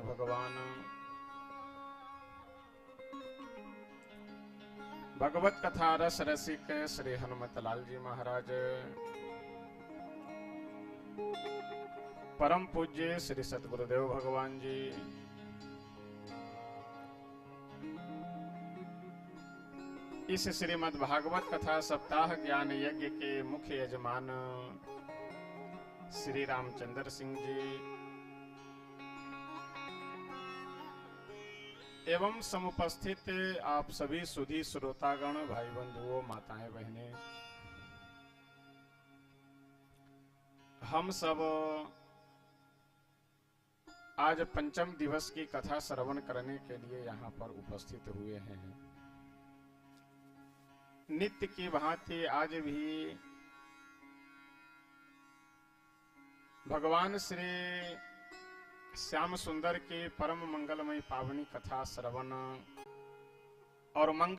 भगवान भगवत कथा रस रसिक श्री हनुमत लाल जी महाराज, परम पूज्य श्री सतगुरुदेव भगवान जी, इस श्रीमद् भागवत कथा सप्ताह ज्ञान यज्ञ के मुख्य यजमान श्री रामचंद्र सिंह जी एवं समुपस्थित आप सभी सुधी श्रोतागण, भाई बंधुओं, माताएं बहनें, हम सब आज पंचम दिवस की कथा श्रवण करने के लिए यहाँ पर उपस्थित हुए हैं। नित्य की भांति आज भी भगवान श्री श्याम सुंदर की परम मंगलमयी पावनी कथा श्रवण और मंगल